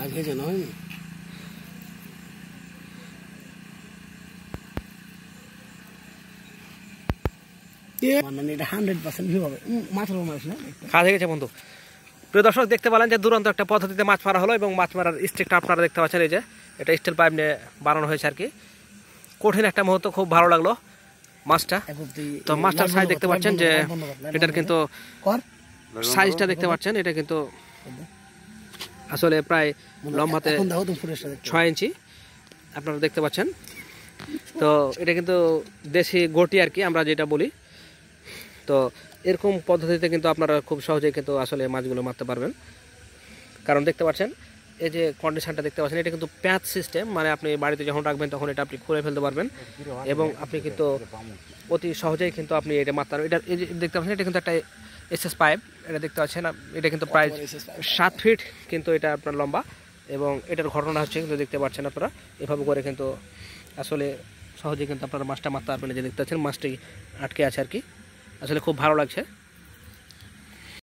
আগে জানা হয়নি মানে এটা 100% ভিউ হবে মাছের মাছ না খাওয়া হয়ে গেছে বন্ধু। প্রিয় দর্শক দেখতে পেলেন যে দুরন্ত একটা পদ্ধতিতে মাছ মারা হলো এবং মাছ মারার স্টিকটা আপনারা দেখতে পাচ্ছেন এই যে এটা স্টিল পাইপ নিয়ে বানানো হয়েছে আর কি। কঠিন একটা মুহূর্ত, খুব ভালো লাগলো মাছটা। তো মাছটার সাইজ দেখতে পাচ্ছেন যে এটার কিন্তু সাইজটা দেখতে পাচ্ছেন, এটা কিন্তু আসলে প্রায় লম্বাতে 6 ইঞ্চি আপনারা দেখতে পাচ্ছেন। তো এটা কিন্তু দেশি গটি আর কি আমরা যেটা বলি। তো এরকম পদ্ধতিতে কিন্তু আপনারা খুব সহজেই কিন্তু আসলে মাছগুলো মারতে পারবেন। কারণ দেখতে পাচ্ছেন এই যে কন্ডিশনটা দেখতে পাচ্ছেন, এটা কিন্তু প্যাচ সিস্টেম, মানে আপনি বাড়িতে যখন রাখবেন তখন এটা আপনি খুলে ফেলতে পারবেন এবং আপনি কিন্তু অতি সহজেই কিন্তু আপনি এটা মারতে পারবেন। এটা এই যে দেখতে পাচ্ছেন এটা কিন্তু একটা এসএস পাইপ, এটা দেখতে পাচ্ছেন এটা কিন্তু প্রায় 7 ফিট কিন্তু এটা আপনার লম্বা এবং এটার ঘটনা হচ্ছে কিন্তু দেখতে পাচ্ছেন আপনারা এভাবে করে কিন্তু আসলে সহজেই কিন্তু আপনারা মাছটা মারতে পারবেন। যে দেখতে পাচ্ছেন মাছটি আটকে আছে আর কি, আসলে খুব ভালো লাগছে।